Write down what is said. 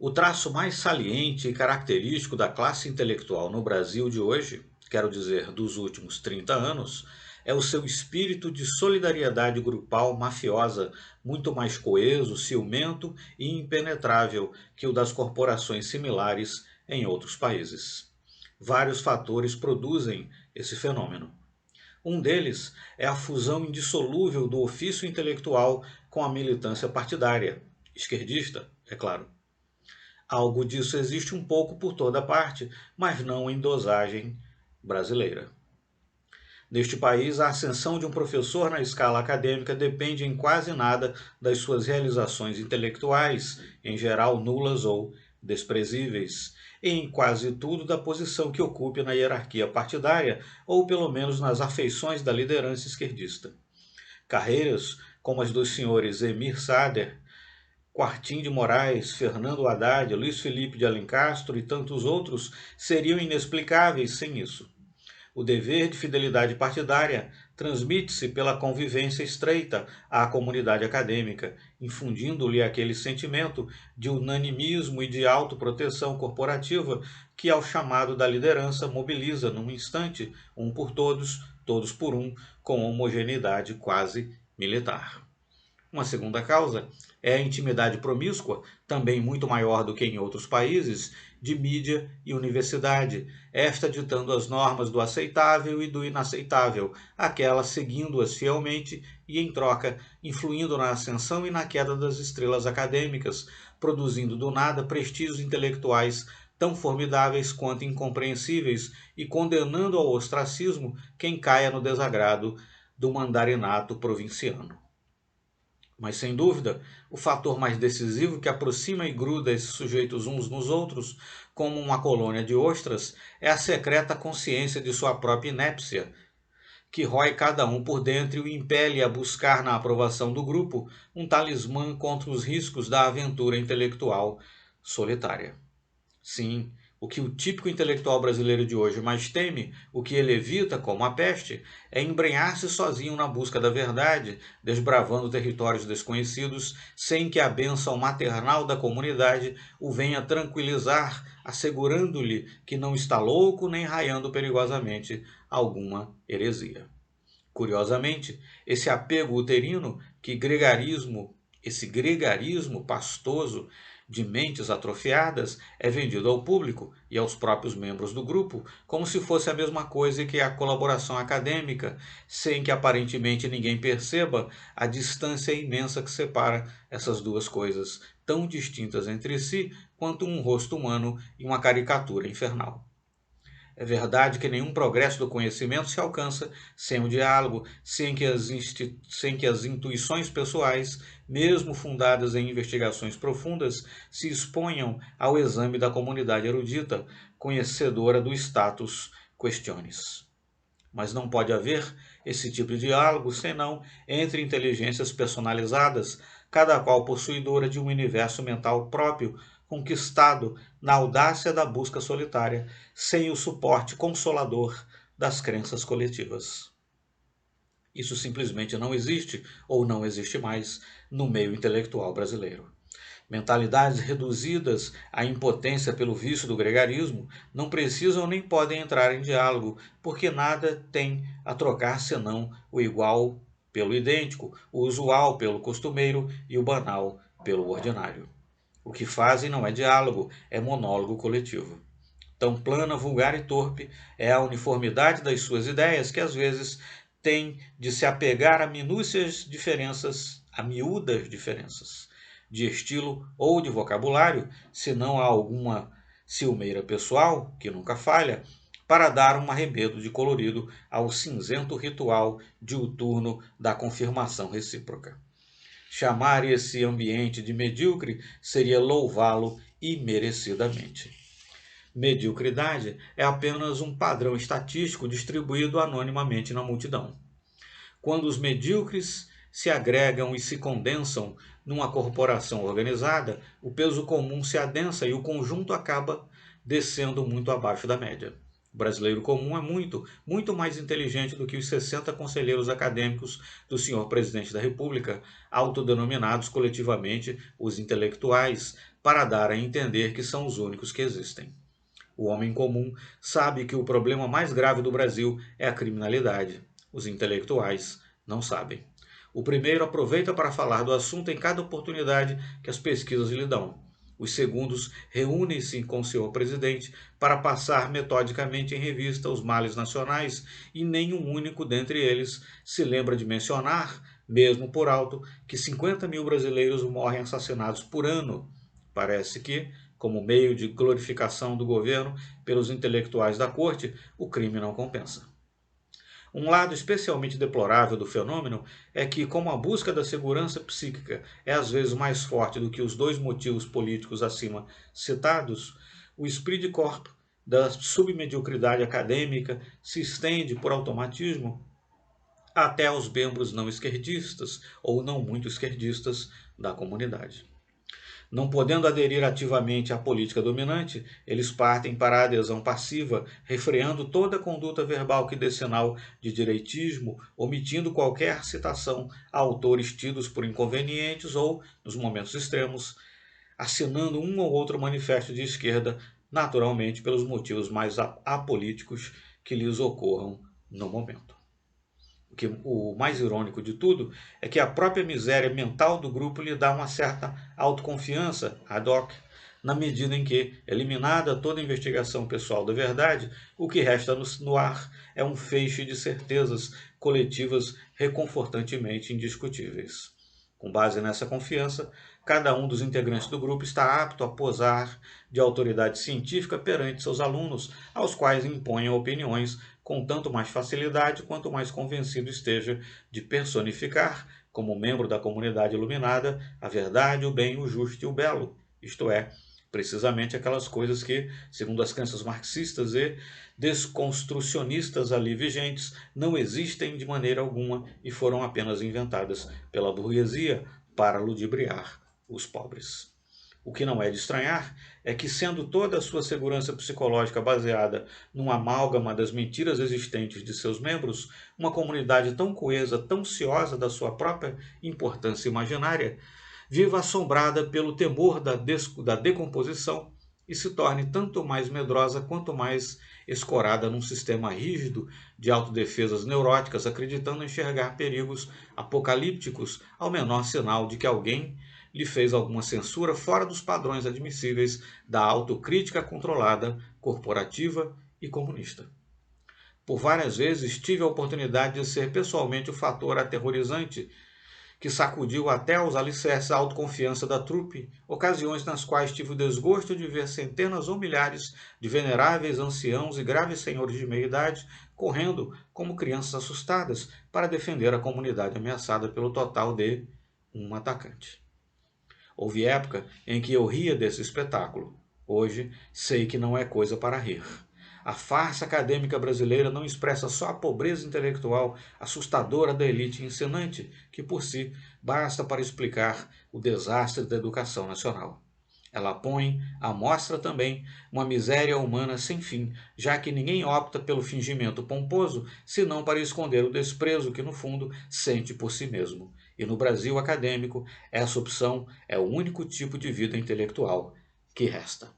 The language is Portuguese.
O traço mais saliente e característico da classe intelectual no Brasil de hoje, quero dizer dos últimos 30 anos, é o seu espírito de solidariedade grupal mafiosa, muito mais coeso, ciumento e impenetrável que o das corporações similares em outros países. Vários fatores produzem esse fenômeno. Um deles é a fusão indissolúvel do ofício intelectual com a militância partidária, esquerdista, é claro. Algo disso existe um pouco por toda parte, mas não em dosagem brasileira. Neste país, a ascensão de um professor na escala acadêmica depende em quase nada das suas realizações intelectuais, em geral nulas ou desprezíveis, e em quase tudo da posição que ocupe na hierarquia partidária, ou pelo menos nas afeições da liderança esquerdista. Carreiras como as dos senhores Emir Sader, Quartim de Moraes, Fernando Haddad, Luiz Felipe de Alencastro e tantos outros seriam inexplicáveis sem isso. O dever de fidelidade partidária transmite-se pela convivência estreita à comunidade acadêmica, infundindo-lhe aquele sentimento de unanimismo e de autoproteção corporativa que, ao chamado da liderança, mobiliza num instante, um por todos, todos por um, com homogeneidade quase militar. Uma segunda causa é a intimidade promíscua, também muito maior do que em outros países, de mídia e universidade, esta ditando as normas do aceitável e do inaceitável, aquela seguindo-as fielmente e, em troca, influindo na ascensão e na queda das estrelas acadêmicas, produzindo do nada prestígios intelectuais tão formidáveis quanto incompreensíveis e condenando ao ostracismo quem caia no desagrado do mandarinato provinciano. Mas, sem dúvida, o fator mais decisivo que aproxima e gruda esses sujeitos uns nos outros, como uma colônia de ostras, é a secreta consciência de sua própria inépcia, que rói cada um por dentro e o impele a buscar na aprovação do grupo um talismã contra os riscos da aventura intelectual solitária. Sim, o que o típico intelectual brasileiro de hoje mais teme, o que ele evita como a peste, é embrenhar-se sozinho na busca da verdade, desbravando territórios desconhecidos, sem que a bênção maternal da comunidade o venha tranquilizar, assegurando-lhe que não está louco nem raiando perigosamente alguma heresia. Curiosamente, esse apego uterino esse gregarismo pastoso de mentes atrofiadas é vendido ao público e aos próprios membros do grupo como se fosse a mesma coisa que a colaboração acadêmica, sem que aparentemente ninguém perceba a distância imensa que separa essas duas coisas, tão distintas entre si quanto um rosto humano e uma caricatura infernal. É verdade que nenhum progresso do conhecimento se alcança sem o diálogo, sem que as intuições pessoais, mesmo fundadas em investigações profundas, se exponham ao exame da comunidade erudita, conhecedora do status questiones. Mas não pode haver esse tipo de diálogo senão entre inteligências personalizadas, cada qual possuidora de um universo mental próprio, conquistado na audácia da busca solitária, sem o suporte consolador das crenças coletivas. Isso simplesmente não existe ou não existe mais no meio intelectual brasileiro. Mentalidades reduzidas à impotência pelo vício do gregarismo não precisam nem podem entrar em diálogo, porque nada tem a trocar senão o igual pelo idêntico, o usual pelo costumeiro e o banal pelo ordinário. O que fazem não é diálogo, é monólogo coletivo. Tão plana, vulgar e torpe é a uniformidade das suas ideias que às vezes tem de se apegar a minúcias diferenças, a miúdas diferenças, de estilo ou de vocabulário, se não há alguma ciumeira pessoal, que nunca falha, para dar um arremedo de colorido ao cinzento ritual diuturno da confirmação recíproca. Chamar esse ambiente de medíocre seria louvá-lo imerecidamente. Mediocridade é apenas um padrão estatístico distribuído anonimamente na multidão. Quando os medíocres se agregam e se condensam numa corporação organizada, o peso comum se adensa e o conjunto acaba descendo muito abaixo da média. O brasileiro comum é muito mais inteligente do que os 60 conselheiros acadêmicos do senhor presidente da República, autodenominados coletivamente os intelectuais, para dar a entender que são os únicos que existem. O homem comum sabe que o problema mais grave do Brasil é a criminalidade. Os intelectuais não sabem. O primeiro aproveita para falar do assunto em cada oportunidade que as pesquisas lhe dão. Os segundos reúnem-se com o senhor presidente para passar metodicamente em revista os males nacionais e nenhum único dentre eles se lembra de mencionar, mesmo por alto, que 50 mil brasileiros morrem assassinados por ano. Parece que, como meio de glorificação do governo pelos intelectuais da corte, o crime não compensa. Um lado especialmente deplorável do fenômeno é que, como a busca da segurança psíquica é às vezes mais forte do que os dois motivos políticos acima citados, o esprit de corps da submediocridade acadêmica se estende por automatismo até aos membros não esquerdistas ou não muito esquerdistas da comunidade. Não podendo aderir ativamente à política dominante, eles partem para a adesão passiva, refreando toda conduta verbal que dê sinal de direitismo, omitindo qualquer citação a autores tidos por inconvenientes ou, nos momentos extremos, assinando um ou outro manifesto de esquerda, naturalmente pelos motivos mais apolíticos que lhes ocorram no momento. O mais irônico de tudo é que a própria miséria mental do grupo lhe dá uma certa autoconfiança ad hoc, na medida em que, eliminada toda investigação pessoal da verdade, o que resta no ar é um feixe de certezas coletivas reconfortantemente indiscutíveis. Com base nessa confiança, cada um dos integrantes do grupo está apto a posar de autoridade científica perante seus alunos, aos quais impõem opiniões com tanto mais facilidade quanto mais convencido esteja de personificar, como membro da comunidade iluminada, a verdade, o bem, o justo e o belo, isto é, precisamente aquelas coisas que, segundo as crenças marxistas e desconstrucionistas ali vigentes, não existem de maneira alguma e foram apenas inventadas pela burguesia para ludibriar os pobres. O que não é de estranhar é que, sendo toda a sua segurança psicológica baseada num amálgama das mentiras existentes de seus membros, uma comunidade tão coesa, tão ciosa da sua própria importância imaginária, viva assombrada pelo temor da decomposição e se torne tanto mais medrosa quanto mais escorada num sistema rígido de autodefesas neuróticas, acreditando enxergar perigos apocalípticos ao menor sinal de que alguém lhe fez alguma censura fora dos padrões admissíveis da autocrítica controlada, corporativa e comunista. Por várias vezes tive a oportunidade de ser pessoalmente o fator aterrorizante que sacudiu até aos alicerces a autoconfiança da trupe, ocasiões nas quais tive o desgosto de ver centenas ou milhares de veneráveis anciãos e graves senhores de meia-idade correndo como crianças assustadas para defender a comunidade ameaçada pelo total de um atacante. Houve época em que eu ria desse espetáculo. Hoje sei que não é coisa para rir. A farsa acadêmica brasileira não expressa só a pobreza intelectual assustadora da elite ensinante, que por si basta para explicar o desastre da educação nacional. Ela põe à mostra também uma miséria humana sem fim, já que ninguém opta pelo fingimento pomposo, senão para esconder o desprezo que, no fundo, sente por si mesmo. E no Brasil acadêmico, essa opção é o único tipo de vida intelectual que resta.